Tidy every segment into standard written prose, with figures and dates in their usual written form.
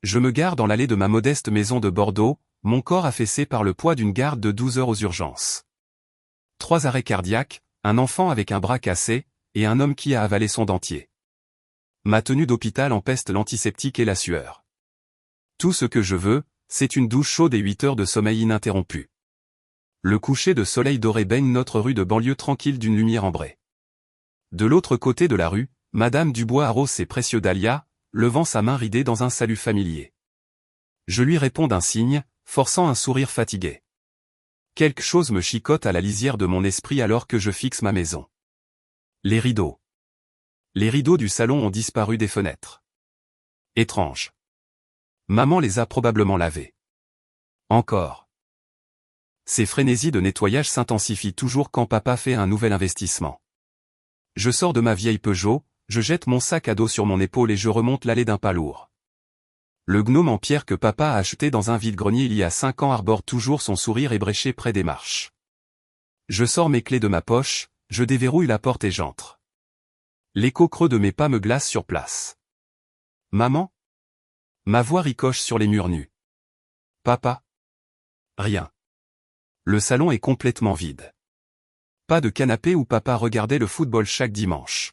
Je me gare dans l'allée de ma modeste maison de Bordeaux, mon corps affaissé par le poids d'une garde de 12 heures aux urgences. 3 arrêts cardiaques, un enfant avec un bras cassé, et un homme qui a avalé son dentier. Ma tenue d'hôpital empeste l'antiseptique et la sueur. Tout ce que je veux, c'est une douche chaude et 8 heures de sommeil ininterrompu. Le coucher de soleil doré baigne notre rue de banlieue tranquille d'une lumière ambrée. De l'autre côté de la rue, Madame Dubois arrose ses précieux dahlias, levant sa main ridée dans un salut familier. Je lui réponds d'un signe, forçant un sourire fatigué. Quelque chose me chicote à la lisière de mon esprit alors que je fixe ma maison. Les rideaux. Les rideaux du salon ont disparu des fenêtres. Étrange. Maman les a probablement lavés. Encore. Ces frénésies de nettoyage s'intensifient toujours quand papa fait un nouvel investissement. Je sors de ma vieille Peugeot, je jette mon sac à dos sur mon épaule et je remonte l'allée d'un pas lourd. Le gnome en pierre que papa a acheté dans un vide-grenier il y a 5 ans arbore toujours son sourire ébréché près des marches. Je sors mes clés de ma poche, je déverrouille la porte et j'entre. L'écho creux de mes pas me glace sur place. Maman? Ma voix ricoche sur les murs nus. Papa? Rien. Le salon est complètement vide. Pas de canapé où papa regardait le football chaque dimanche.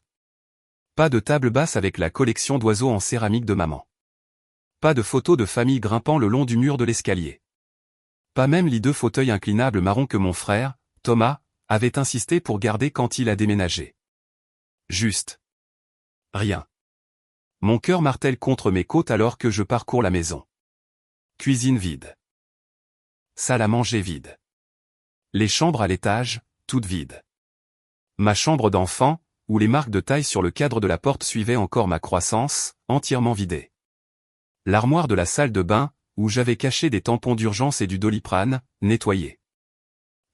Pas de table basse avec la collection d'oiseaux en céramique de maman. Pas de photos de famille grimpant le long du mur de l'escalier. Pas même les 2 fauteuils inclinables marrons que mon frère, Thomas, avait insisté pour garder quand il a déménagé. Juste. Rien. Mon cœur martèle contre mes côtes alors que je parcours la maison. Cuisine vide. Salle à manger vide. Les chambres à l'étage, toutes vides. Ma chambre d'enfant, où les marques de taille sur le cadre de la porte suivaient encore ma croissance, entièrement vidée. L'armoire de la salle de bain, où j'avais caché des tampons d'urgence et du Doliprane, nettoyée.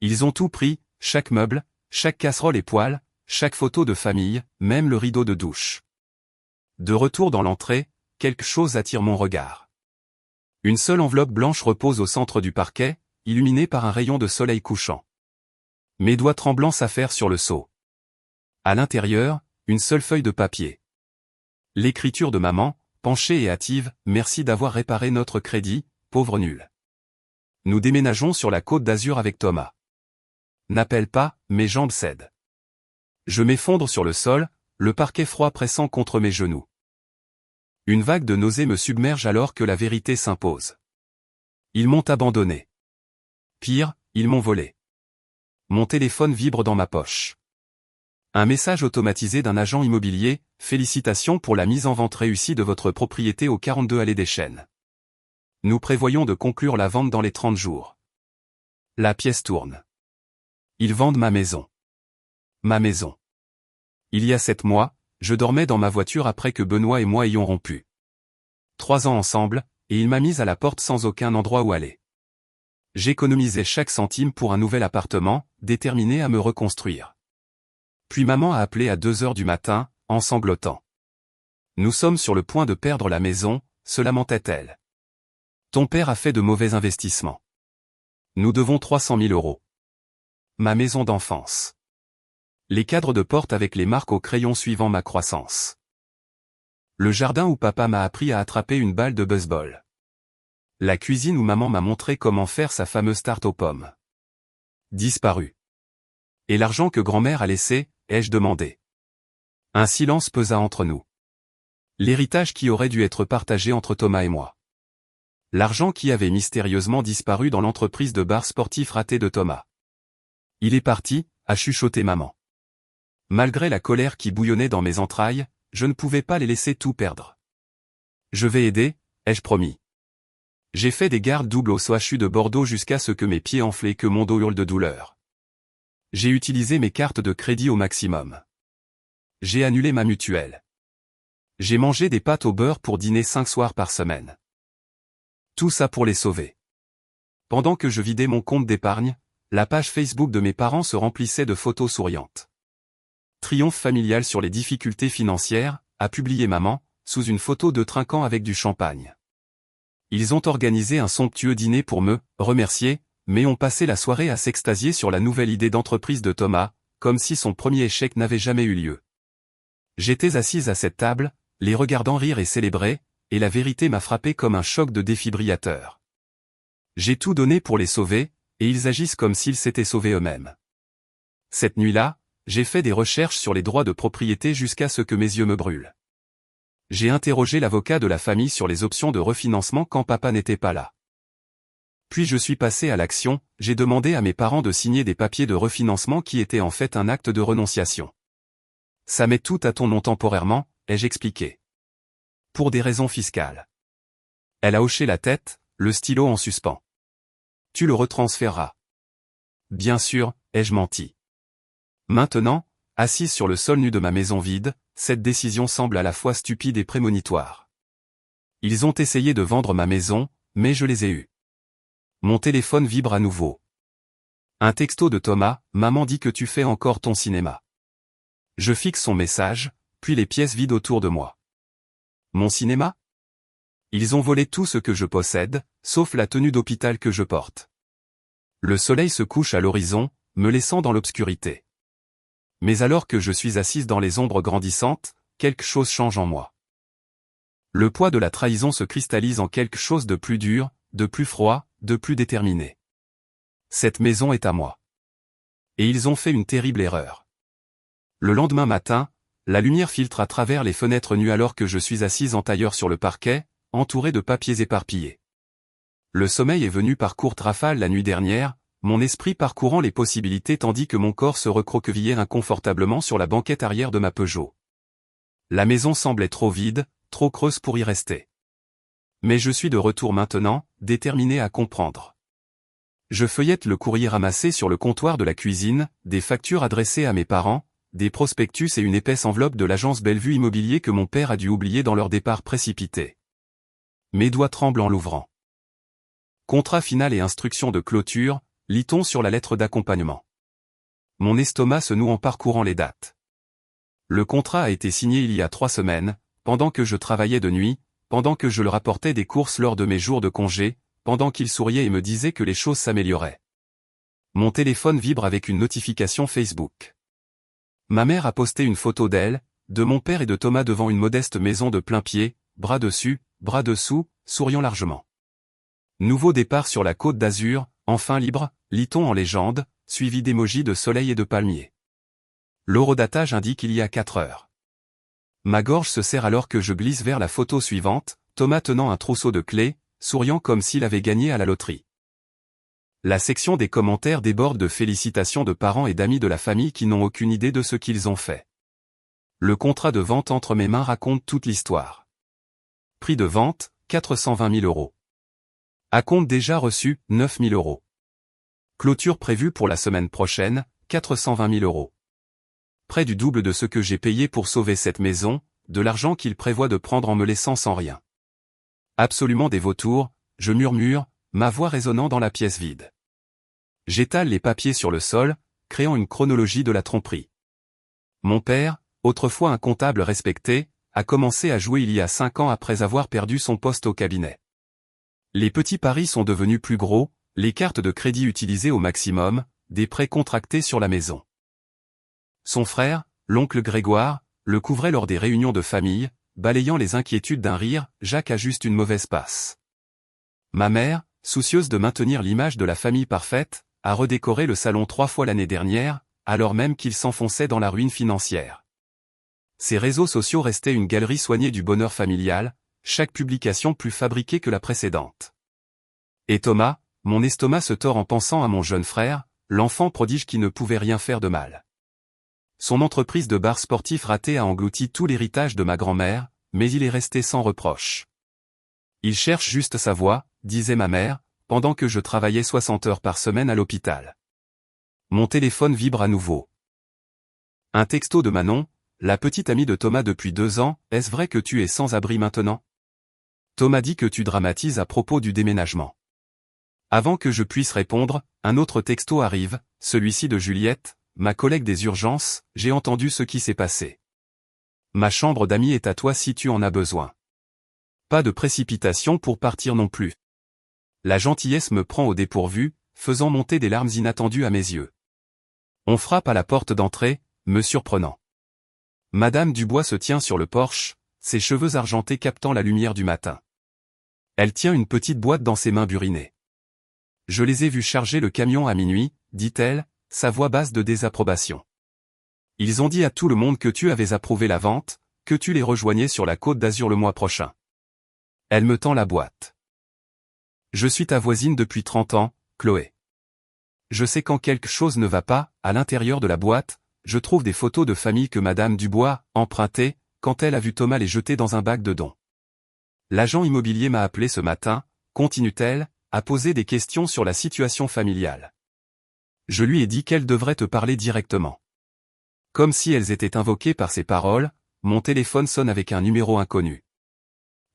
Ils ont tout pris, chaque meuble, chaque casserole et poêle, chaque photo de famille, même le rideau de douche. De retour dans l'entrée, quelque chose attire mon regard. Une seule enveloppe blanche repose au centre du parquet, illuminée par un rayon de soleil couchant. Mes doigts tremblants s'affairent sur le seau. À l'intérieur, une seule feuille de papier. L'écriture de maman, penchée et hâtive, merci d'avoir réparé notre crédit, pauvre nul. Nous déménageons sur la côte d'Azur avec Thomas. N'appelle pas, mes jambes cèdent. Je m'effondre sur le sol, le parquet froid pressant contre mes genoux. Une vague de nausée me submerge alors que la vérité s'impose. Ils m'ont abandonné. Pire, ils m'ont volé. Mon téléphone vibre dans ma poche. Un message automatisé d'un agent immobilier, félicitations pour la mise en vente réussie de votre propriété au 42 allée des Chênes. Nous prévoyons de conclure la vente dans les 30 jours. La pièce tourne. Ils vendent ma maison. Ma maison. Il y a 7 mois, je dormais dans ma voiture après que Benoît et moi ayons rompu. 3 ans ensemble, et il m'a mise à la porte sans aucun endroit où aller. J'économisais chaque centime pour un nouvel appartement, déterminé à me reconstruire. Puis maman a appelé à 2 heures du matin, en sanglotant. Nous sommes sur le point de perdre la maison, se lamentait-elle. Ton père a fait de mauvais investissements. Nous devons 300 000 euros. Ma maison d'enfance. Les cadres de porte avec les marques au crayon suivant ma croissance. Le jardin où papa m'a appris à attraper une balle de baseball. La cuisine où maman m'a montré comment faire sa fameuse tarte aux pommes. Disparu. Et l'argent que grand-mère a laissé, ai-je demandé. Un silence pesa entre nous. L'héritage qui aurait dû être partagé entre Thomas et moi. L'argent qui avait mystérieusement disparu dans l'entreprise de bar sportif raté de Thomas. Il est parti, a chuchoté maman. Malgré la colère qui bouillonnait dans mes entrailles, je ne pouvais pas les laisser tout perdre. Je vais aider, ai-je promis. J'ai fait des gardes doubles au CHU de Bordeaux jusqu'à ce que mes pieds enflent et que mon dos hurle de douleur. J'ai utilisé mes cartes de crédit au maximum. J'ai annulé ma mutuelle. J'ai mangé des pâtes au beurre pour dîner 5 soirs par semaine. Tout ça pour les sauver. Pendant que je vidais mon compte d'épargne, la page Facebook de mes parents se remplissait de photos souriantes. Triomphe familial sur les difficultés financières, a publié maman, sous une photo de trinquant avec du champagne. Ils ont organisé un somptueux dîner pour me remercier, mais ont passé la soirée à s'extasier sur la nouvelle idée d'entreprise de Thomas, comme si son premier échec n'avait jamais eu lieu. J'étais assise à cette table, les regardant rire et célébrer, et la vérité m'a frappé comme un choc de défibrillateur. J'ai tout donné pour les sauver, et ils agissent comme s'ils s'étaient sauvés eux-mêmes. Cette nuit-là, j'ai fait des recherches sur les droits de propriété jusqu'à ce que mes yeux me brûlent. J'ai interrogé l'avocat de la famille sur les options de refinancement quand papa n'était pas là. Puis je suis passé à l'action, j'ai demandé à mes parents de signer des papiers de refinancement qui étaient en fait un acte de renonciation. Ça met tout à ton nom temporairement, ai-je expliqué. Pour des raisons fiscales. Elle a hoché la tête, le stylo en suspens. Tu le retransféreras. Bien sûr, ai-je menti. Maintenant, assise sur le sol nu de ma maison vide, cette décision semble à la fois stupide et prémonitoire. Ils ont essayé de vendre ma maison, mais je les ai eus. Mon téléphone vibre à nouveau. Un texto de Thomas, maman dit que tu fais encore ton cinéma. Je fixe son message, puis les pièces vides autour de moi. Mon cinéma? Ils ont volé tout ce que je possède, sauf la tenue d'hôpital que je porte. Le soleil se couche à l'horizon, me laissant dans l'obscurité. Mais alors que je suis assise dans les ombres grandissantes, quelque chose change en moi. Le poids de la trahison se cristallise en quelque chose de plus dur, de plus froid, de plus déterminé. Cette maison est à moi. Et ils ont fait une terrible erreur. Le lendemain matin, la lumière filtre à travers les fenêtres nues alors que je suis assise en tailleur sur le parquet, entourée de papiers éparpillés. Le sommeil est venu par courtes rafales la nuit dernière, mon esprit parcourant les possibilités tandis que mon corps se recroquevillait inconfortablement sur la banquette arrière de ma Peugeot. La maison semblait trop vide, trop creuse pour y rester. Mais je suis de retour maintenant, déterminé à comprendre. Je feuillette le courrier ramassé sur le comptoir de la cuisine, des factures adressées à mes parents, des prospectus et une épaisse enveloppe de l'agence Bellevue Immobilier que mon père a dû oublier dans leur départ précipité. Mes doigts tremblent en l'ouvrant. Contrat final et instruction de clôture, lit-on sur la lettre d'accompagnement. Mon estomac se noue en parcourant les dates. Le contrat a été signé il y a 3 semaines, pendant que je travaillais de nuit, pendant que je le rapportais des courses lors de mes jours de congé, pendant qu'il souriait et me disait que les choses s'amélioraient. Mon téléphone vibre avec une notification Facebook. Ma mère a posté une photo d'elle, de mon père et de Thomas devant une modeste maison de plain-pied, bras dessus, bras dessous, souriant largement. Nouveau départ sur la côte d'Azur, enfin libre, lit-on en légende, suivi d'émojis de soleil et de palmiers. L'horodatage indique il y a 4 heures. Ma gorge se serre alors que je glisse vers la photo suivante, Thomas tenant un trousseau de clés, souriant comme s'il avait gagné à la loterie. La section des commentaires déborde de félicitations de parents et d'amis de la famille qui n'ont aucune idée de ce qu'ils ont fait. Le contrat de vente entre mes mains raconte toute l'histoire. Prix de vente, 420 000 €. Acompte déjà reçu, 9 000 €. Clôture prévue pour la semaine prochaine, 420 000 €. Près du double de ce que j'ai payé pour sauver cette maison, de l'argent qu'il prévoit de prendre en me laissant sans rien. Absolument des vautours, je murmure, ma voix résonnant dans la pièce vide. J'étale les papiers sur le sol, créant une chronologie de la tromperie. Mon père, autrefois un comptable respecté, a commencé à jouer il y a 5 ans après avoir perdu son poste au cabinet. Les petits paris sont devenus plus gros, les cartes de crédit utilisées au maximum, des prêts contractés sur la maison. Son frère, l'oncle Grégoire, le couvrait lors des réunions de famille, balayant les inquiétudes d'un rire, Jacques a juste une mauvaise passe. Ma mère, soucieuse de maintenir l'image de la famille parfaite, a redécoré le salon 3 fois l'année dernière, alors même qu'il s'enfonçait dans la ruine financière. Ses réseaux sociaux restaient une galerie soignée du bonheur familial, chaque publication plus fabriquée que la précédente. Et Thomas, mon estomac se tord en pensant à mon jeune frère, l'enfant prodige qui ne pouvait rien faire de mal. Son entreprise de bar sportif raté a englouti tout l'héritage de ma grand-mère, mais il est resté sans reproche. Il cherche juste sa voie, disait ma mère, pendant que je travaillais 60 heures par semaine à l'hôpital. Mon téléphone vibre à nouveau. Un texto de Manon, la petite amie de Thomas depuis 2 ans, est-ce vrai que tu es sans abri maintenant? Thomas dit que tu dramatises à propos du déménagement. Avant que je puisse répondre, un autre texto arrive, celui-ci de Juliette, ma collègue des urgences, j'ai entendu ce qui s'est passé. Ma chambre d'amis est à toi si tu en as besoin. Pas de précipitation pour partir non plus. La gentillesse me prend au dépourvu, faisant monter des larmes inattendues à mes yeux. On frappe à la porte d'entrée, me surprenant. Madame Dubois se tient sur le porche, ses cheveux argentés captant la lumière du matin. Elle tient une petite boîte dans ses mains burinées. Je les ai vus charger le camion à minuit, dit-elle, sa voix basse de désapprobation. Ils ont dit à tout le monde que tu avais approuvé la vente, que tu les rejoignais sur la Côte d'Azur le mois prochain. Elle me tend la boîte. Je suis ta voisine depuis 30 ans, Chloé. Je sais quand quelque chose ne va pas, à l'intérieur de la boîte, je trouve des photos de famille que Madame Dubois, empruntées, quand elle a vu Thomas les jeter dans un bac de dons. L'agent immobilier m'a appelé ce matin, continue-t-elle, à poser des questions sur la situation familiale. Je lui ai dit qu'elle devrait te parler directement. Comme si elles étaient invoquées par ses paroles, mon téléphone sonne avec un numéro inconnu.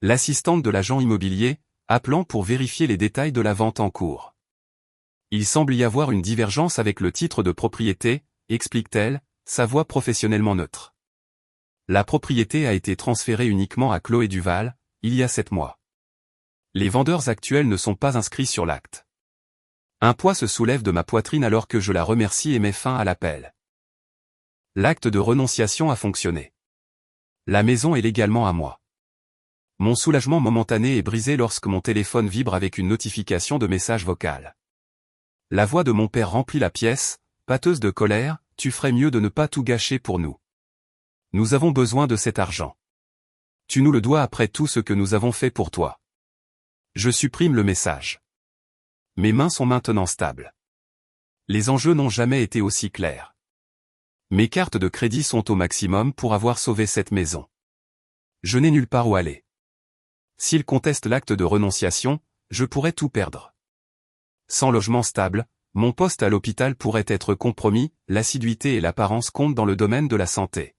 L'assistante de l'agent immobilier, appelant pour vérifier les détails de la vente en cours. Il semble y avoir une divergence avec le titre de propriété, explique-t-elle, sa voix professionnellement neutre. La propriété a été transférée uniquement à Chloé Duval, il y a 7 mois. Les vendeurs actuels ne sont pas inscrits sur l'acte. Un poids se soulève de ma poitrine alors que je la remercie et mets fin à l'appel. L'acte de renonciation a fonctionné. La maison est légalement à moi. Mon soulagement momentané est brisé lorsque mon téléphone vibre avec une notification de message vocal. La voix de mon père remplit la pièce, pâteuse de colère, tu ferais mieux de ne pas tout gâcher pour nous. Nous avons besoin de cet argent. Tu nous le dois après tout ce que nous avons fait pour toi. Je supprime le message. Mes mains sont maintenant stables. Les enjeux n'ont jamais été aussi clairs. Mes cartes de crédit sont au maximum pour avoir sauvé cette maison. Je n'ai nulle part où aller. S'il conteste l'acte de renonciation, je pourrais tout perdre. Sans logement stable, mon poste à l'hôpital pourrait être compromis, l'assiduité et l'apparence comptent dans le domaine de la santé.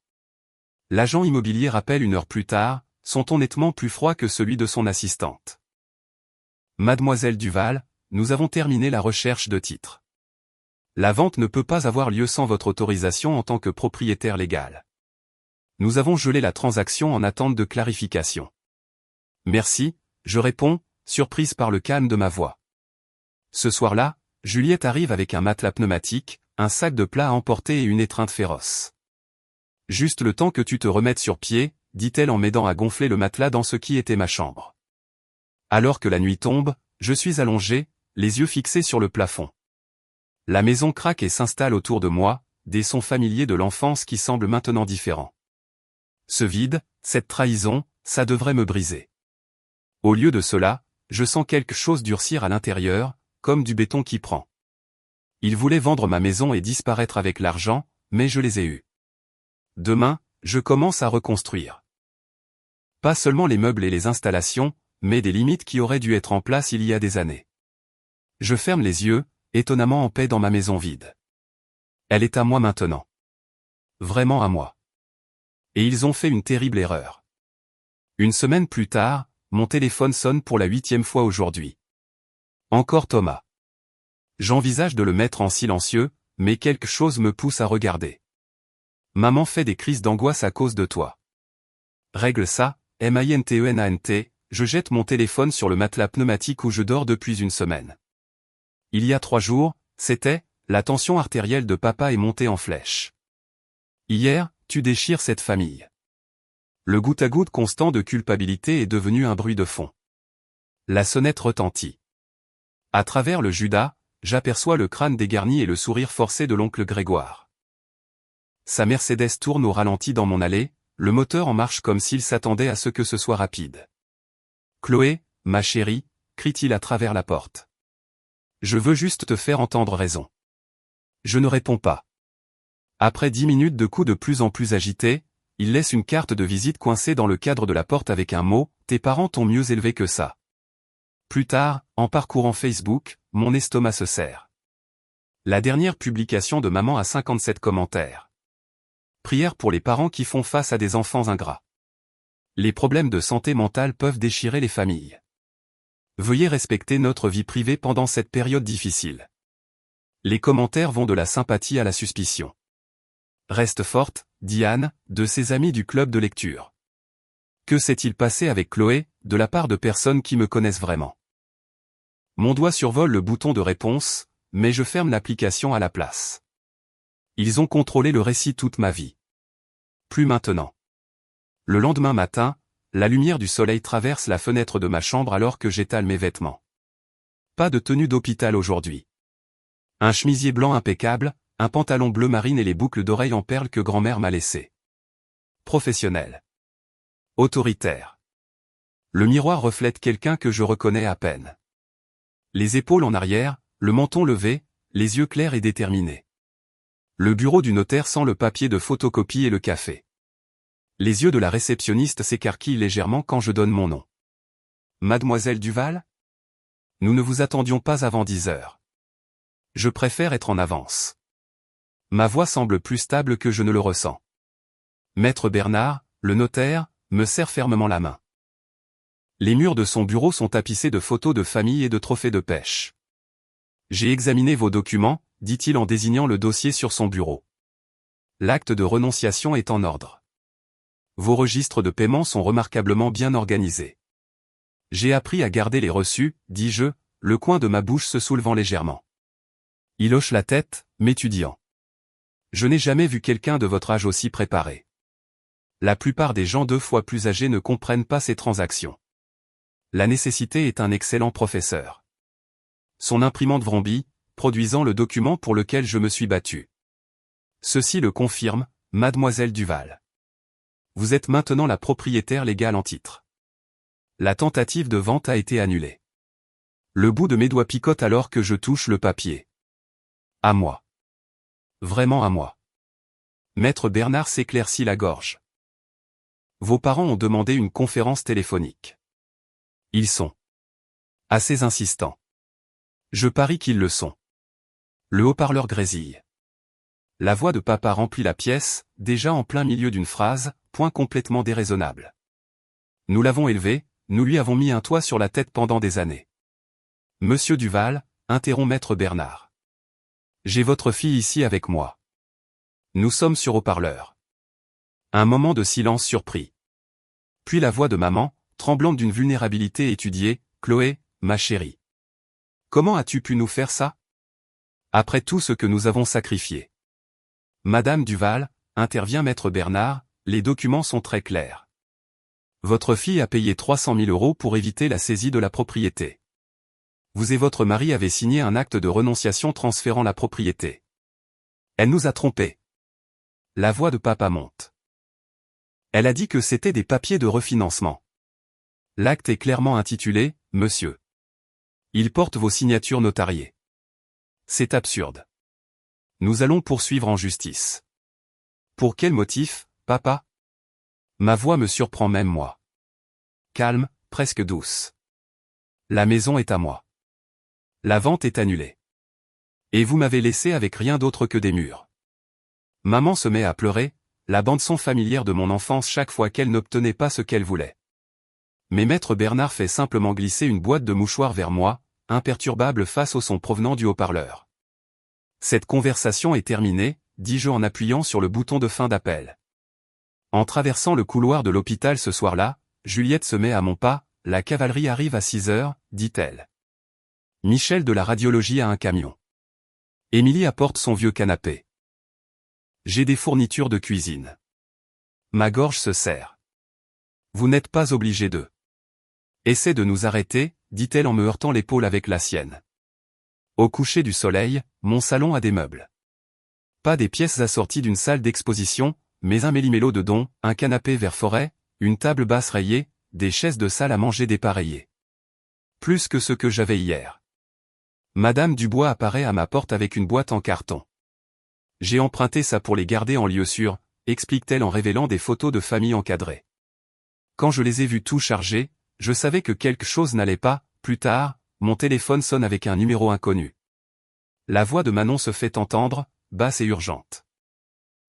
L'agent immobilier rappelle 1 heure plus tard, son ton nettement plus froid que celui de son assistante. Mademoiselle Duval, nous avons terminé la recherche de titre. La vente ne peut pas avoir lieu sans votre autorisation en tant que propriétaire légal. Nous avons gelé la transaction en attente de clarification. Merci, je réponds, surprise par le calme de ma voix. Ce soir-là, Juliette arrive avec un matelas pneumatique, un sac de plats à emporter et une étreinte féroce. Juste le temps que tu te remettes sur pied, dit-elle en m'aidant à gonfler le matelas dans ce qui était ma chambre. Alors que la nuit tombe, je suis allongé, les yeux fixés sur le plafond. La maison craque et s'installe autour de moi, des sons familiers de l'enfance qui semblent maintenant différents. Ce vide, cette trahison, ça devrait me briser. Au lieu de cela, je sens quelque chose durcir à l'intérieur, comme du béton qui prend. Ils voulaient vendre ma maison et disparaître avec l'argent, mais je les ai eus. Demain, je commence à reconstruire. Pas seulement les meubles et les installations, mais des limites qui auraient dû être en place il y a des années. Je ferme les yeux, étonnamment en paix dans ma maison vide. Elle est à moi maintenant. Vraiment à moi. Et ils ont fait une terrible erreur. 1 semaine plus tard, mon téléphone sonne pour la 8e fois aujourd'hui. Encore Thomas. J'envisage de le mettre en silencieux, mais quelque chose me pousse à regarder. Maman fait des crises d'angoisse à cause de toi. Règle ça, maintent, je jette mon téléphone sur le matelas pneumatique où je dors depuis 1 semaine. Il y a 3 jours, c'était, la tension artérielle de papa est montée en flèche. Hier, tu déchires cette famille. Le goutte-à-goutte constant de culpabilité est devenu un bruit de fond. La sonnette retentit. À travers le Judas, j'aperçois le crâne dégarni et le sourire forcé de l'oncle Grégoire. Sa Mercedes tourne au ralenti dans mon allée, le moteur en marche comme s'il s'attendait à ce que ce soit rapide. Chloé, ma chérie, crie-t-il à travers la porte. Je veux juste te faire entendre raison. Je ne réponds pas. Après 10 minutes de coups de plus en plus agités, il laisse une carte de visite coincée dans le cadre de la porte avec un mot, tes parents t'ont mieux élevé que ça. Plus tard, en parcourant Facebook, mon estomac se serre. La dernière publication de maman a 57 commentaires. Prière pour les parents qui font face à des enfants ingrats. Les problèmes de santé mentale peuvent déchirer les familles. Veuillez respecter notre vie privée pendant cette période difficile. Les commentaires vont de la sympathie à la suspicion. Reste forte, Diane, de ses amis du club de lecture. Que s'est-il passé avec Chloé, de la part de personnes qui me connaissent vraiment? Mon doigt survole le bouton de réponse, mais je ferme l'application à la place. Ils ont contrôlé le récit toute ma vie. Plus maintenant. Le lendemain matin, la lumière du soleil traverse la fenêtre de ma chambre alors que j'étale mes vêtements. Pas de tenue d'hôpital aujourd'hui. Un chemisier blanc impeccable, un pantalon bleu marine et les boucles d'oreilles en perles que grand-mère m'a laissées. Professionnel. Autoritaire. Le miroir reflète quelqu'un que je reconnais à peine. Les épaules en arrière, le menton levé, les yeux clairs et déterminés. Le bureau du notaire sent le papier de photocopie et le café. Les yeux de la réceptionniste s'écarquillent légèrement quand je donne mon nom. Mademoiselle Duval ? Nous ne vous attendions pas avant 10 heures. Je préfère être en avance. Ma voix semble plus stable que je ne le ressens. Maître Bernard, le notaire, me serre fermement la main. Les murs de son bureau sont tapissés de photos de famille et de trophées de pêche. J'ai examiné vos documents, dit-il en désignant le dossier sur son bureau. L'acte de renonciation est en ordre. Vos registres de paiement sont remarquablement bien organisés. J'ai appris à garder les reçus, dis-je, le coin de ma bouche se soulevant légèrement. Il hoche la tête, m'étudiant. Je n'ai jamais vu quelqu'un de votre âge aussi préparé. La plupart des gens 2 fois plus âgés ne comprennent pas ces transactions. La nécessité est un excellent professeur. Son imprimante vrombit, produisant le document pour lequel je me suis battu. Ceci le confirme, mademoiselle Duval. Vous êtes maintenant la propriétaire légale en titre. La tentative de vente a été annulée. Le bout de mes doigts picote alors que je touche le papier. À moi. Vraiment à moi. Maître Bernard s'éclaircit la gorge. Vos parents ont demandé une conférence téléphonique. Ils sont assez insistants. Je parie qu'ils le sont. Le haut-parleur grésille. La voix de papa remplit la pièce, déjà en plein milieu d'une phrase, point complètement déraisonnable. Nous l'avons élevé, nous lui avons mis un toit sur la tête pendant des années. Monsieur Duval, interrompt maître Bernard. J'ai votre fille ici avec moi. Nous sommes sur haut-parleur. Un moment de silence surpris. Puis la voix de maman, tremblante d'une vulnérabilité étudiée, Chloé, ma chérie. Comment as-tu pu nous faire ça? Après tout ce que nous avons sacrifié. Madame Duval, intervient maître Bernard, les documents sont très clairs. Votre fille a payé 300 000 € pour éviter la saisie de la propriété. Vous et votre mari avez signé un acte de renonciation transférant la propriété. Elle nous a trompés. La voix de papa monte. Elle a dit que c'était des papiers de refinancement. L'acte est clairement intitulé « Monsieur ». Il porte vos signatures notariées. C'est absurde. Nous allons poursuivre en justice. Pour quel motif, papa? Ma voix me surprend même moi. Calme, presque douce. La maison est à moi. La vente est annulée. Et vous m'avez laissé avec rien d'autre que des murs. Maman se met à pleurer, la bande-son familière de mon enfance chaque fois qu'elle n'obtenait pas ce qu'elle voulait. Mais maître Bernard fait simplement glisser une boîte de mouchoirs vers moi, imperturbable face au son provenant du haut-parleur. Cette conversation est terminée, dis-je en appuyant sur le bouton de fin d'appel. En traversant le couloir de l'hôpital ce soir-là, Juliette se met à mon pas, la cavalerie arrive à 6 heures, dit-elle. Michel de la radiologie a un camion. Émilie apporte son vieux canapé. J'ai des fournitures de cuisine. Ma gorge se serre. Vous n'êtes pas obligé de. Essaie de nous arrêter, dit-elle en me heurtant l'épaule avec la sienne. Au coucher du soleil, mon salon a des meubles. Pas des pièces assorties d'une salle d'exposition, mais un méli-mélo de don, un canapé vert forêt, une table basse rayée, des chaises de salle à manger dépareillées. Plus que ce que j'avais hier. Madame Dubois apparaît à ma porte avec une boîte en carton. J'ai emprunté ça pour les garder en lieu sûr, explique-t-elle en révélant des photos de famille encadrées. Quand je les ai vues tout chargées, je savais que quelque chose n'allait pas. Plus tard, mon téléphone sonne avec un numéro inconnu. La voix de Manon se fait entendre, basse et urgente.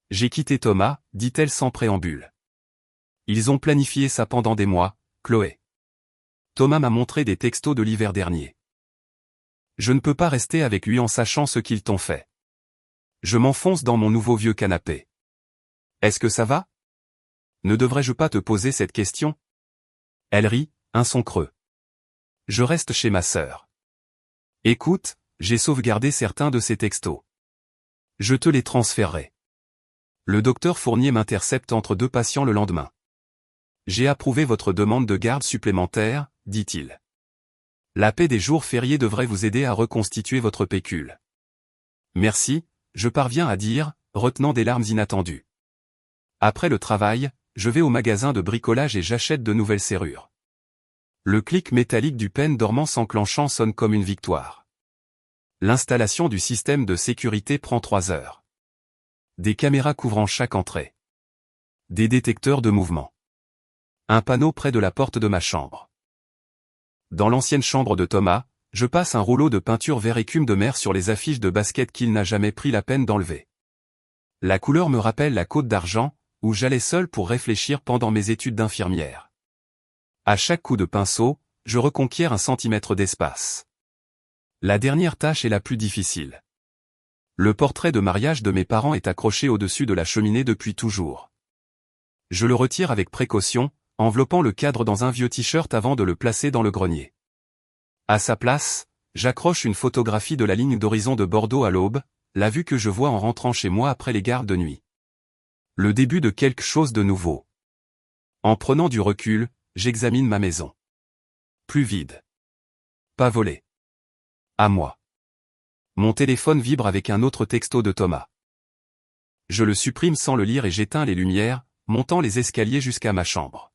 J'ai quitté Thomas, dit-elle sans préambule. Ils ont planifié ça pendant des mois, Chloé. Thomas m'a montré des textos de l'hiver dernier. Je ne peux pas rester avec lui en sachant ce qu'ils t'ont fait. Je m'enfonce dans mon nouveau vieux canapé. Est-ce que ça va? Ne devrais-je pas te poser cette question? Elle rit, un son creux. Je reste chez ma sœur. Écoute, j'ai sauvegardé certains de ces textos. Je te les transférerai. Le docteur Fournier m'intercepte entre 2 patients le lendemain. J'ai approuvé votre demande de garde supplémentaire, dit-il. La paix des jours fériés devrait vous aider à reconstituer votre pécule. Merci, je parviens à dire, retenant des larmes inattendues. Après le travail, je vais au magasin de bricolage et j'achète de nouvelles serrures. Le clic métallique du pen dormant s'enclenchant sonne comme une victoire. L'installation du système de sécurité prend 3 heures. Des caméras couvrant chaque entrée. Des détecteurs de mouvement. Un panneau près de la porte de ma chambre. Dans l'ancienne chambre de Thomas, je passe un rouleau de peinture vert écume de mer sur les affiches de basket qu'il n'a jamais pris la peine d'enlever. La couleur me rappelle la Côte d'Argent, où j'allais seul pour réfléchir pendant mes études d'infirmière. À chaque coup de pinceau, je reconquiers 1 centimètre d'espace. La dernière tâche est la plus difficile. Le portrait de mariage de mes parents est accroché au-dessus de la cheminée depuis toujours. Je le retire avec précaution, enveloppant le cadre dans un vieux t-shirt avant de le placer dans le grenier. À sa place, j'accroche une photographie de la ligne d'horizon de Bordeaux à l'aube, la vue que je vois en rentrant chez moi après les gardes de nuit. Le début de quelque chose de nouveau. En prenant du recul, j'examine ma maison. Plus vide. Pas volée. À moi. Mon téléphone vibre avec un autre texto de Thomas. Je le supprime sans le lire et j'éteins les lumières, montant les escaliers jusqu'à ma chambre.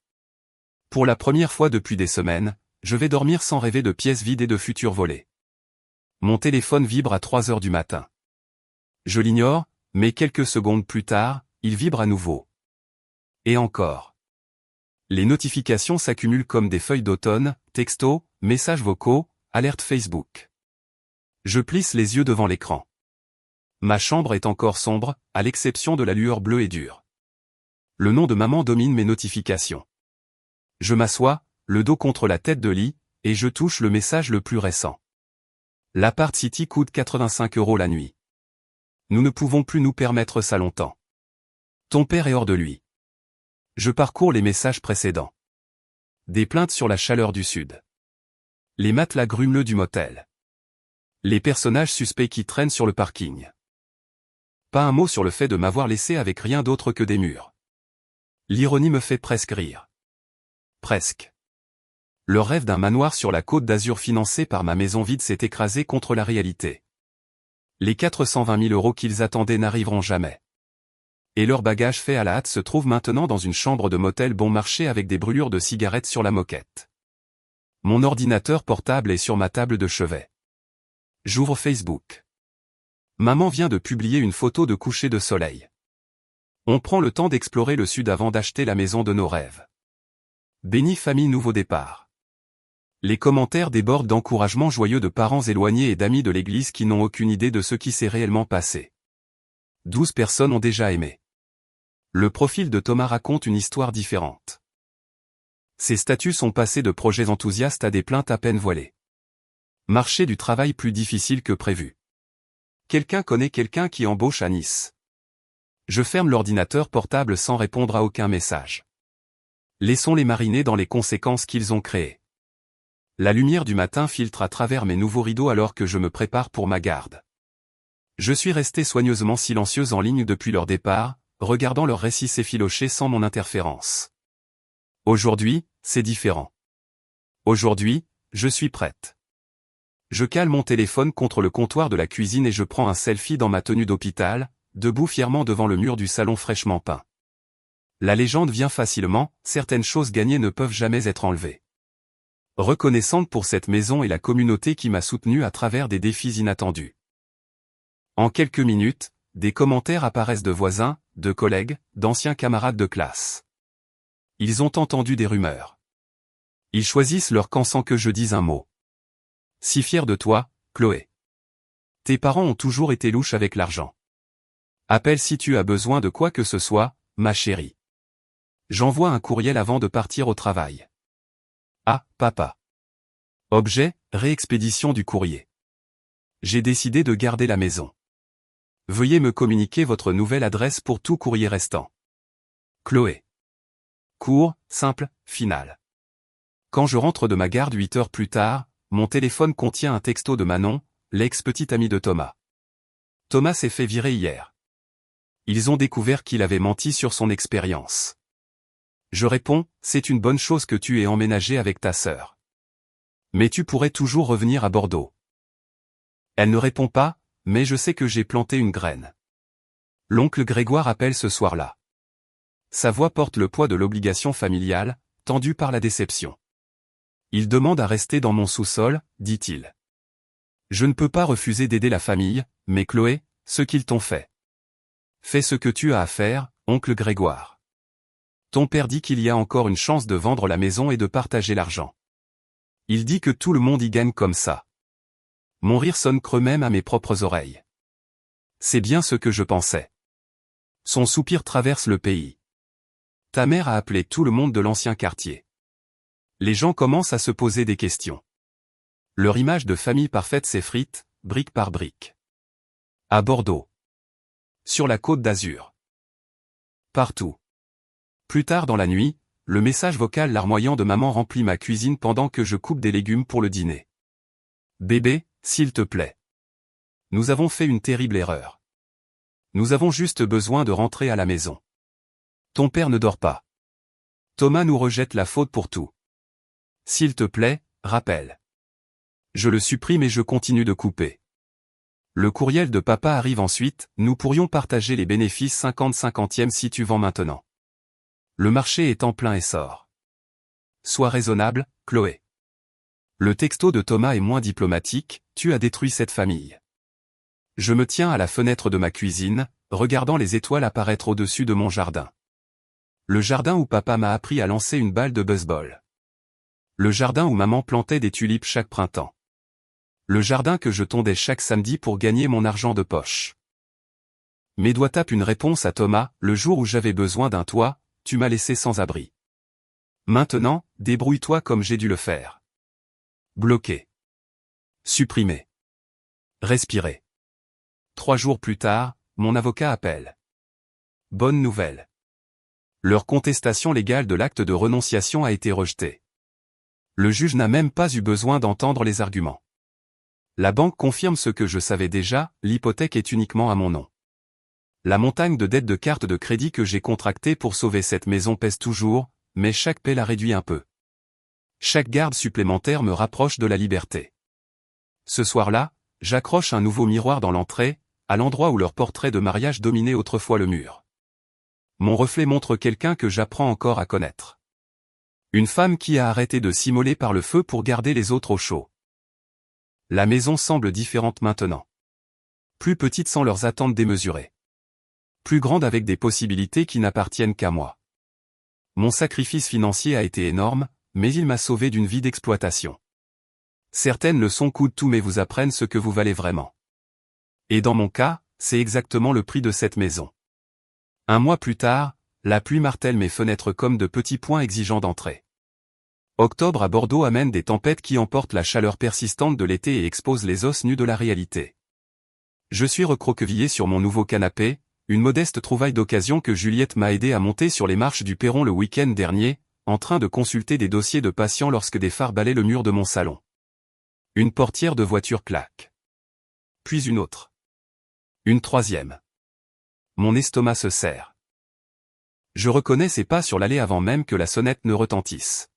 Pour la première fois depuis des semaines, je vais dormir sans rêver de pièces vides et de futurs volets. Mon téléphone vibre à 3 heures du matin. Je l'ignore, mais quelques secondes plus tard, il vibre à nouveau. Et encore. Les notifications s'accumulent comme des feuilles d'automne, textos, messages vocaux, alertes Facebook. Je plisse les yeux devant l'écran. Ma chambre est encore sombre, à l'exception de la lueur bleue et dure. Le nom de maman domine mes notifications. Je m'assois, le dos contre la tête de lit, et je touche le message le plus récent. L'appart City coûte 85 € la nuit. Nous ne pouvons plus nous permettre ça longtemps. Ton père est hors de lui. Je parcours les messages précédents. Des plaintes sur la chaleur du sud. Les matelas grumeleux du motel. Les personnages suspects qui traînent sur le parking. Pas un mot sur le fait de m'avoir laissé avec rien d'autre que des murs. L'ironie me fait presque rire. Presque. Le rêve d'un manoir sur la Côte d'Azur financé par ma maison vide s'est écrasé contre la réalité. Les 420 000 € qu'ils attendaient n'arriveront jamais. Et leur bagage fait à la hâte se trouve maintenant dans une chambre de motel bon marché avec des brûlures de cigarettes sur la moquette. Mon ordinateur portable est sur ma table de chevet. J'ouvre Facebook. Maman vient de publier une photo de coucher de soleil. On prend le temps d'explorer le sud avant d'acheter la maison de nos rêves. Bénie famille nouveau départ. Les commentaires débordent d'encouragements joyeux de parents éloignés et d'amis de l'église qui n'ont aucune idée de ce qui s'est réellement passé. 12 personnes ont déjà aimé. Le profil de Thomas raconte une histoire différente. Ses statuts sont passés de projets enthousiastes à des plaintes à peine voilées. Marché du travail plus difficile que prévu. Quelqu'un connaît quelqu'un qui embauche à Nice. Je ferme l'ordinateur portable sans répondre à aucun message. Laissons-les mariner dans les conséquences qu'ils ont créées. La lumière du matin filtre à travers mes nouveaux rideaux alors que je me prépare pour ma garde. Je suis resté soigneusement silencieuse en ligne depuis leur départ, regardant leur récit s'effilocher sans mon interférence. Aujourd'hui, c'est différent. Aujourd'hui, je suis prête. Je cale mon téléphone contre le comptoir de la cuisine et je prends un selfie dans ma tenue d'hôpital, debout fièrement devant le mur du salon fraîchement peint. La légende vient facilement, certaines choses gagnées ne peuvent jamais être enlevées. Reconnaissante pour cette maison et la communauté qui m'a soutenu à travers des défis inattendus. En quelques minutes, des commentaires apparaissent de voisins, de collègues, d'anciens camarades de classe. Ils ont entendu des rumeurs. Ils choisissent leur camp sans que je dise un mot. Si fier de toi, Chloé. Tes parents ont toujours été louches avec l'argent. Appelle si tu as besoin de quoi que ce soit, ma chérie. J'envoie un courriel avant de partir au travail. Ah, papa. Objet, réexpédition du courrier. J'ai décidé de garder la maison. Veuillez me communiquer votre nouvelle adresse pour tout courrier restant. Chloé. Court, simple, final. Quand je rentre de ma garde 8 heures plus tard, mon téléphone contient un texto de Manon, l'ex-petite amie de Thomas. Thomas s'est fait virer hier. Ils ont découvert qu'il avait menti sur son expérience. Je réponds, c'est une bonne chose que tu aies emménagé avec ta sœur. Mais tu pourrais toujours revenir à Bordeaux. Elle ne répond pas, mais je sais que j'ai planté une graine. L'oncle Grégoire appelle ce soir-là. Sa voix porte le poids de l'obligation familiale, tendue par la déception. Il demande à rester dans mon sous-sol, dit-il. Je ne peux pas refuser d'aider la famille, mais Chloé, ce qu'ils t'ont fait. Fais ce que tu as à faire, oncle Grégoire. Ton père dit qu'il y a encore une chance de vendre la maison et de partager l'argent. Il dit que tout le monde y gagne comme ça. Mon rire sonne creux même à mes propres oreilles. C'est bien ce que je pensais. Son soupir traverse le pays. Ta mère a appelé tout le monde de l'ancien quartier. Les gens commencent à se poser des questions. Leur image de famille parfaite s'effrite, brique par brique. À Bordeaux. Sur la Côte d'Azur. Partout. Plus tard dans la nuit, le message vocal larmoyant de maman remplit ma cuisine pendant que je coupe des légumes pour le dîner. Bébé, s'il te plaît. Nous avons fait une terrible erreur. Nous avons juste besoin de rentrer à la maison. Ton père ne dort pas. Thomas nous rejette la faute pour tout. S'il te plaît, rappelle. Je le supprime et je continue de couper. Le courriel de papa arrive ensuite, nous pourrions partager les bénéfices 50-50e si tu vends maintenant. Le marché est en plein essor. Sois raisonnable, Chloé. Le texto de Thomas est moins diplomatique, tu as détruit cette famille. Je me tiens à la fenêtre de ma cuisine, regardant les étoiles apparaître au-dessus de mon jardin. Le jardin où papa m'a appris à lancer une balle de baseball. Le jardin où maman plantait des tulipes chaque printemps. Le jardin que je tondais chaque samedi pour gagner mon argent de poche. Mes doigts tapent une réponse à Thomas, le jour où j'avais besoin d'un toit, tu m'as laissé sans abri. Maintenant, débrouille-toi comme j'ai dû le faire. Bloqué. Supprimé. Respirer. 3 jours plus tard, mon avocat appelle. Bonne nouvelle. Leur contestation légale de l'acte de renonciation a été rejetée. Le juge n'a même pas eu besoin d'entendre les arguments. La banque confirme ce que je savais déjà, l'hypothèque est uniquement à mon nom. La montagne de dettes de cartes de crédit que j'ai contractées pour sauver cette maison pèse toujours, mais chaque paie la réduit un peu. Chaque garde supplémentaire me rapproche de la liberté. Ce soir-là, j'accroche un nouveau miroir dans l'entrée, à l'endroit où leur portrait de mariage dominait autrefois le mur. Mon reflet montre quelqu'un que j'apprends encore à connaître. Une femme qui a arrêté de s'immoler par le feu pour garder les autres au chaud. La maison semble différente maintenant. Plus petite sans leurs attentes démesurées. Plus grande avec des possibilités qui n'appartiennent qu'à moi. Mon sacrifice financier a été énorme, mais il m'a sauvé d'une vie d'exploitation. Certaines leçons coûtent tout mais vous apprennent ce que vous valez vraiment. Et dans mon cas, c'est exactement le prix de cette maison. 1 mois plus tard, la pluie martèle mes fenêtres comme de petits points exigeants d'entrée. Octobre à Bordeaux amène des tempêtes qui emportent la chaleur persistante de l'été et exposent les os nus de la réalité. Je suis recroquevillé sur mon nouveau canapé, une modeste trouvaille d'occasion que Juliette m'a aidé à monter sur les marches du perron le week-end dernier, en train de consulter des dossiers de patients lorsque des phares balaient le mur de mon salon. Une portière de voiture claque. Puis une autre. Une troisième. Mon estomac se serre. Je reconnais ses pas sur l'allée avant même que la sonnette ne retentisse.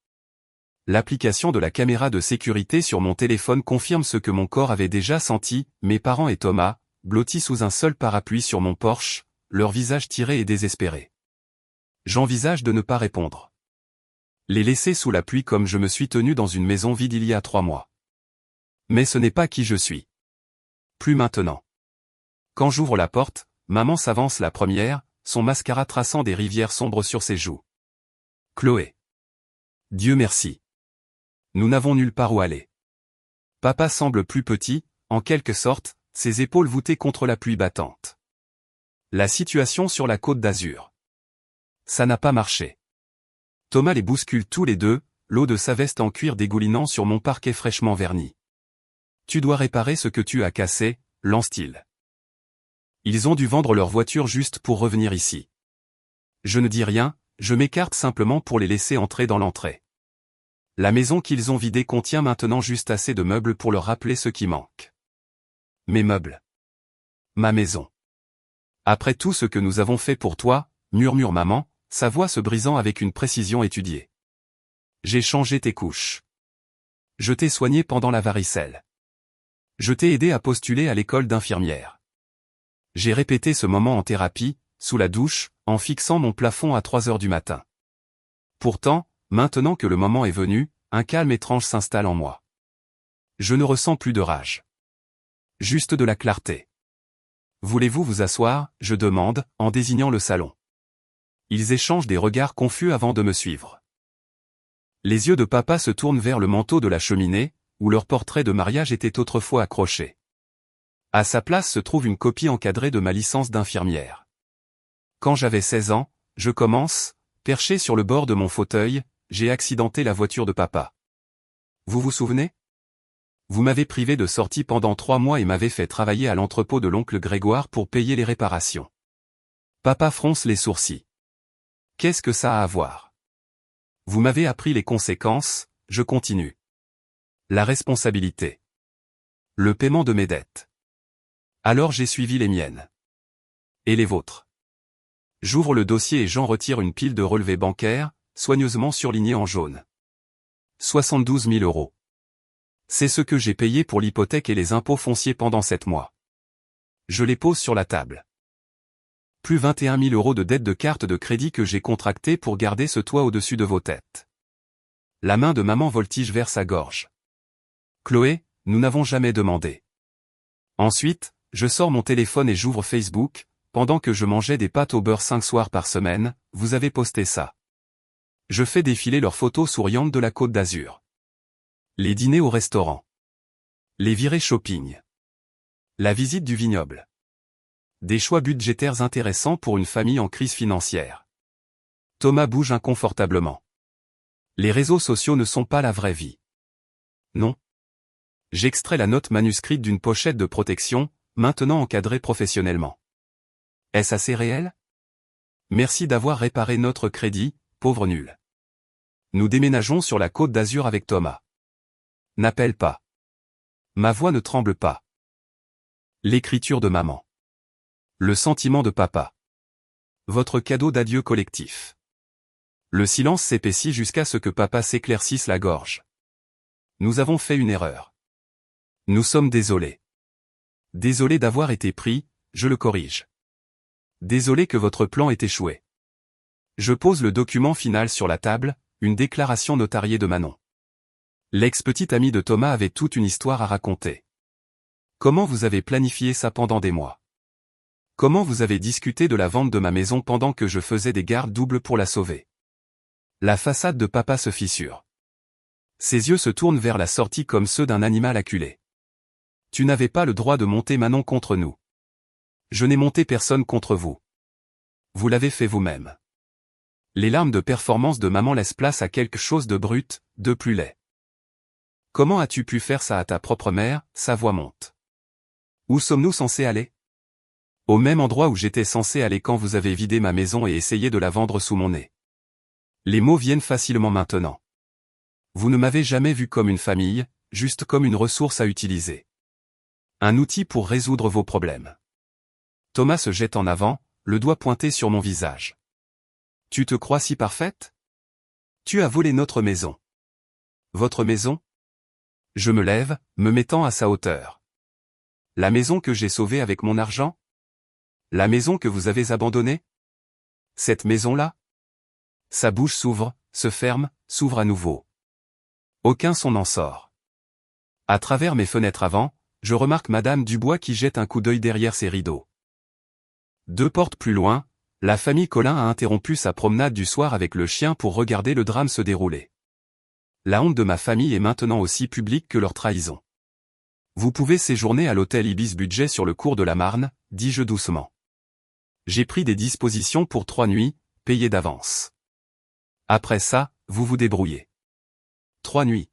L'application de la caméra de sécurité sur mon téléphone confirme ce que mon corps avait déjà senti, mes parents et Thomas, blottis sous un seul parapluie sur mon porche, leurs visages tirés et désespérés. J'envisage de ne pas répondre. Les laisser sous la pluie comme je me suis tenu dans une maison vide il y a 3 mois. Mais ce n'est pas qui je suis. Plus maintenant. Quand j'ouvre la porte, maman s'avance la première, son mascara traçant des rivières sombres sur ses joues. Chloé. Dieu merci. Nous n'avons nulle part où aller. Papa semble plus petit, en quelque sorte, ses épaules voûtées contre la pluie battante. La situation sur la Côte d'Azur. Ça n'a pas marché. Thomas les bouscule tous les deux, l'eau de sa veste en cuir dégoulinant sur mon parquet fraîchement verni. Tu dois réparer ce que tu as cassé, lance-t-il. Ils ont dû vendre leur voiture juste pour revenir ici. Je ne dis rien, je m'écarte simplement pour les laisser entrer dans l'entrée. La maison qu'ils ont vidée contient maintenant juste assez de meubles pour leur rappeler ce qui manque. Mes meubles. Ma maison. Après tout ce que nous avons fait pour toi, murmure maman, sa voix se brisant avec une précision étudiée. J'ai changé tes couches. Je t'ai soigné pendant la varicelle. Je t'ai aidé à postuler à l'école d'infirmière. J'ai répété ce moment en thérapie, sous la douche, en fixant mon plafond à 3 heures du matin. Pourtant, maintenant que le moment est venu, un calme étrange s'installe en moi. Je ne ressens plus de rage. Juste de la clarté. Voulez-vous vous asseoir, je demande, en désignant le salon. Ils échangent des regards confus avant de me suivre. Les yeux de papa se tournent vers le manteau de la cheminée, où leur portrait de mariage était autrefois accroché. À sa place se trouve une copie encadrée de ma licence d'infirmière. Quand j'avais 16 ans, je commence, perché sur le bord de mon fauteuil, j'ai accidenté la voiture de papa. Vous vous souvenez? Vous m'avez privé de sortie pendant 3 mois et m'avez fait travailler à l'entrepôt de l'oncle Grégoire pour payer les réparations. Papa fronce les sourcils. Qu'est-ce que ça a à voir? Vous m'avez appris les conséquences, je continue. La responsabilité. Le paiement de mes dettes. Alors j'ai suivi les miennes. Et les vôtres. J'ouvre le dossier et j'en retire une pile de relevés bancaires, soigneusement surlignés en jaune. 72 000 €. C'est ce que j'ai payé pour l'hypothèque et les impôts fonciers pendant 7 mois. Je les pose sur la table. Plus 21 000 € de dettes de carte de crédit que j'ai contractées pour garder ce toit au-dessus de vos têtes. La main de maman voltige vers sa gorge. Chloé, nous n'avons jamais demandé. Ensuite, je sors mon téléphone et j'ouvre Facebook, pendant que je mangeais des pâtes au beurre 5 soirs par semaine, vous avez posté ça. Je fais défiler leurs photos souriantes de la Côte d'Azur. Les dîners au restaurant. Les virées shopping. La visite du vignoble. Des choix budgétaires intéressants pour une famille en crise financière. Thomas bouge inconfortablement. Les réseaux sociaux ne sont pas la vraie vie. Non. J'extrais la note manuscrite d'une pochette de protection, maintenant encadrée professionnellement. Est-ce assez réel? Merci d'avoir réparé notre crédit, pauvre nul. Nous déménageons sur la Côte d'Azur avec Thomas. N'appelle pas. Ma voix ne tremble pas. L'écriture de maman. Le sentiment de papa. Votre cadeau d'adieu collectif. Le silence s'épaissit jusqu'à ce que papa s'éclaircisse la gorge. Nous avons fait une erreur. Nous sommes désolés. Désolé d'avoir été pris, je le corrige. Désolé que votre plan ait échoué. Je pose le document final sur la table, une déclaration notariée de Manon. L'ex-petite amie de Thomas avait toute une histoire à raconter. Comment vous avez planifié ça pendant des mois? Comment vous avez discuté de la vente de ma maison pendant que je faisais des gardes doubles pour la sauver? La façade de papa se fissure. Ses yeux se tournent vers la sortie comme ceux d'un animal acculé. Tu n'avais pas le droit de monter Manon contre nous. Je n'ai monté personne contre vous. Vous l'avez fait vous-même. Les larmes de performance de maman laissent place à quelque chose de brut, de plus laid. Comment as-tu pu faire ça à ta propre mère? Sa voix monte. Où sommes-nous censés aller? Au même endroit où j'étais censé aller quand vous avez vidé ma maison et essayé de la vendre sous mon nez. Les mots viennent facilement maintenant. Vous ne m'avez jamais vu comme une famille, juste comme une ressource à utiliser. Un outil pour résoudre vos problèmes. Thomas se jette en avant, le doigt pointé sur mon visage. Tu te crois si parfaite? Tu as volé notre maison. Votre maison? Je me lève, me mettant à sa hauteur. La maison que j'ai sauvée avec mon argent? La maison que vous avez abandonnée? Cette maison-là? Sa bouche s'ouvre, se ferme, s'ouvre à nouveau. Aucun son n'en sort. À travers mes fenêtres avant, je remarque Madame Dubois qui jette un coup d'œil derrière ses rideaux. 2 portes plus loin, la famille Collin a interrompu sa promenade du soir avec le chien pour regarder le drame se dérouler. La honte de ma famille est maintenant aussi publique que leur trahison. Vous pouvez séjourner à l'hôtel Ibis Budget sur le cours de la Marne, dis-je doucement. J'ai pris des dispositions pour 3 nuits, payées d'avance. Après ça, vous vous débrouillez. 3 nuits.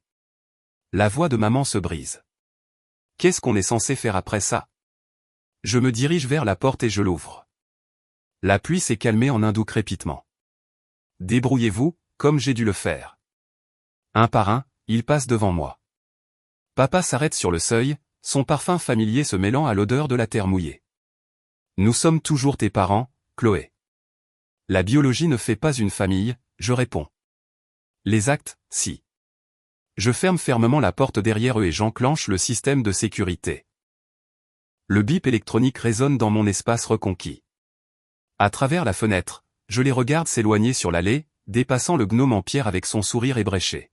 La voix de maman se brise. Qu'est-ce qu'on est censé faire après ça? Je me dirige vers la porte et je l'ouvre. La pluie s'est calmée en un doux crépitement. Débrouillez-vous, comme j'ai dû le faire. Un par un, ils passent devant moi. Papa s'arrête sur le seuil, son parfum familier se mêlant à l'odeur de la terre mouillée. Nous sommes toujours tes parents, Chloé. La biologie ne fait pas une famille, je réponds. Les actes, si. Je ferme fermement la porte derrière eux et j'enclenche le système de sécurité. Le bip électronique résonne dans mon espace reconquis. À travers la fenêtre, je les regarde s'éloigner sur l'allée, dépassant le gnome en pierre avec son sourire ébréché.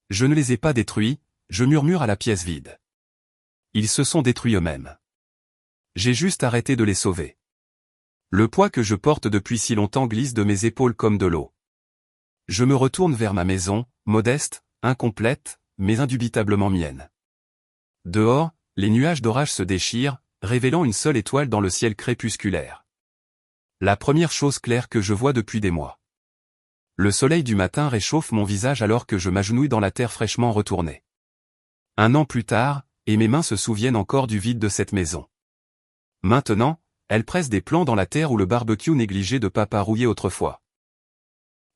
Je ne les ai pas détruits, je murmure à la pièce vide. Ils se sont détruits eux-mêmes. J'ai juste arrêté de les sauver. Le poids que je porte depuis si longtemps glisse de mes épaules comme de l'eau. Je me retourne vers ma maison, modeste, incomplète, mais indubitablement mienne. Dehors, les nuages d'orage se déchirent, révélant une seule étoile dans le ciel crépusculaire. La première chose claire que je vois depuis des mois. Le soleil du matin réchauffe mon visage alors que je m'agenouille dans la terre fraîchement retournée. 1 an plus tard, et mes mains se souviennent encore du vide de cette maison. Maintenant, elles pressent des plans dans la terre où le barbecue négligé de papa rouillait autrefois.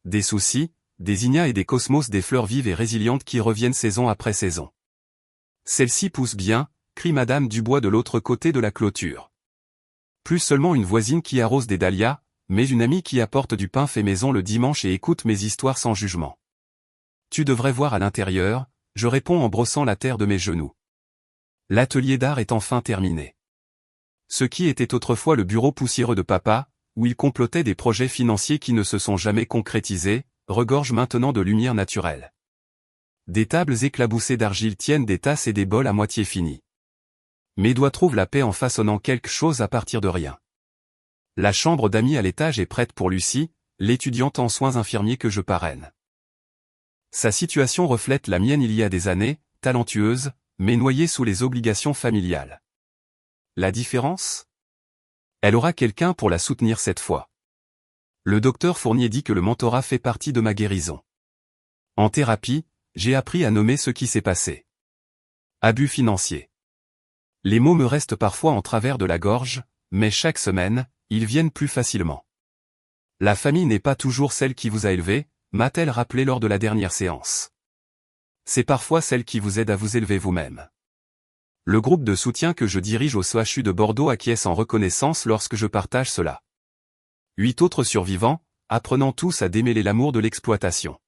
Des soucis, des ignas et des cosmos, des fleurs vives et résilientes qui reviennent saison après saison. Celle-ci pousse bien, crie Madame Dubois de l'autre côté de la clôture. Plus seulement une voisine qui arrose des dahlias, mais une amie qui apporte du pain fait maison le dimanche et écoute mes histoires sans jugement. Tu devrais voir à l'intérieur, je réponds en brossant la terre de mes genoux. L'atelier d'art est enfin terminé. Ce qui était autrefois le bureau poussiéreux de papa, où il complotait des projets financiers qui ne se sont jamais concrétisés, regorge maintenant de lumière naturelle. Des tables éclaboussées d'argile tiennent des tasses et des bols à moitié finis. Mes doigts trouvent la paix en façonnant quelque chose à partir de rien. La chambre d'amis à l'étage est prête pour Lucie, l'étudiante en soins infirmiers que je parraine. Sa situation reflète la mienne il y a des années, talentueuse, mais noyée sous les obligations familiales. La différence ? Elle aura quelqu'un pour la soutenir cette fois. Le docteur Fournier dit que le mentorat fait partie de ma guérison. En thérapie, j'ai appris à nommer ce qui s'est passé. Abus financier. Les mots me restent parfois en travers de la gorge, mais chaque semaine, ils viennent plus facilement. La famille n'est pas toujours celle qui vous a élevé, m'a-t-elle rappelé lors de la dernière séance. C'est parfois celle qui vous aide à vous élever vous-même. Le groupe de soutien que je dirige au CHU de Bordeaux acquiesce en reconnaissance lorsque je partage cela. 8 autres survivants, apprenant tous à démêler l'amour de l'exploitation.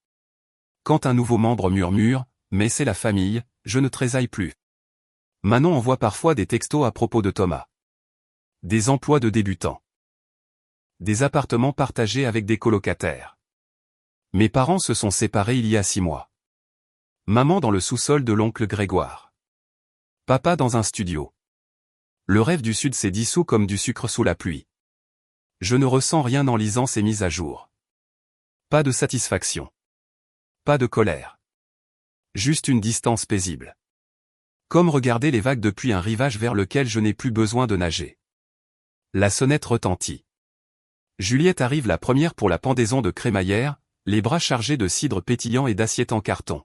Quand un nouveau membre murmure « mais c'est la famille », je ne tressaille plus. Manon envoie parfois des textos à propos de Thomas. Des emplois de débutants. Des appartements partagés avec des colocataires. Mes parents se sont séparés il y a 6 mois. Maman dans le sous-sol de l'oncle Grégoire. Papa dans un studio. Le rêve du Sud s'est dissous comme du sucre sous la pluie. Je ne ressens rien en lisant ces mises à jour. Pas de satisfaction. Pas de colère. Juste une distance paisible. Comme regarder les vagues depuis un rivage vers lequel je n'ai plus besoin de nager. La sonnette retentit. Juliette arrive la première pour la pendaison de crémaillère, les bras chargés de cidre pétillant et d'assiettes en carton.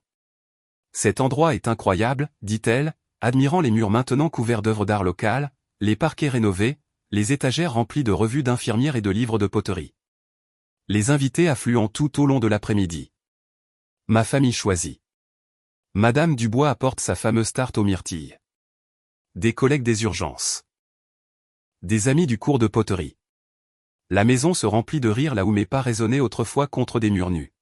Cet endroit est incroyable, dit-elle, admirant les murs maintenant couverts d'œuvres d'art locales, les parquets rénovés, les étagères remplies de revues d'infirmières et de livres de poterie. Les invités affluent tout au long de l'après-midi. Ma famille choisie. Madame Dubois apporte sa fameuse tarte aux myrtilles. Des collègues des urgences. Des amis du cours de poterie. La maison se remplit de rire là où mes pas résonnaient autrefois contre des murs nus.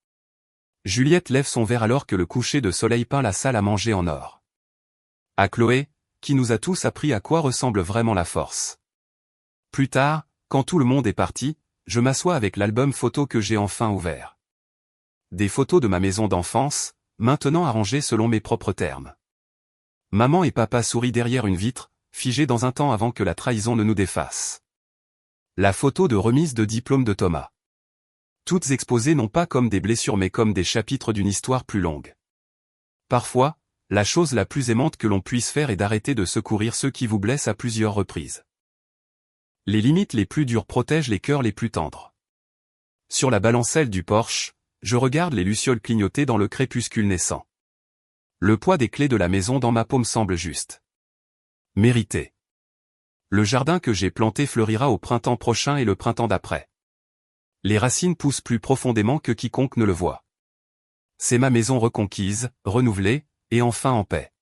Juliette lève son verre alors que le coucher de soleil peint la salle à manger en or. À Chloé, qui nous a tous appris à quoi ressemble vraiment la force. Plus tard, quand tout le monde est parti, je m'assois avec l'album photo que j'ai enfin ouvert. Des photos de ma maison d'enfance, maintenant arrangées selon mes propres termes. Maman et papa sourient derrière une vitre, figés dans un temps avant que la trahison ne nous défasse. La photo de remise de diplôme de Thomas. Toutes exposées non pas comme des blessures mais comme des chapitres d'une histoire plus longue. Parfois, la chose la plus aimante que l'on puisse faire est d'arrêter de secourir ceux qui vous blessent à plusieurs reprises. Les limites les plus dures protègent les cœurs les plus tendres. Sur la balancelle du porche, je regarde les lucioles clignoter dans le crépuscule naissant. Le poids des clés de la maison dans ma paume semble juste. Mérité. Le jardin que j'ai planté fleurira au printemps prochain et le printemps d'après. Les racines poussent plus profondément que quiconque ne le voit. C'est ma maison reconquise, renouvelée, et enfin en paix.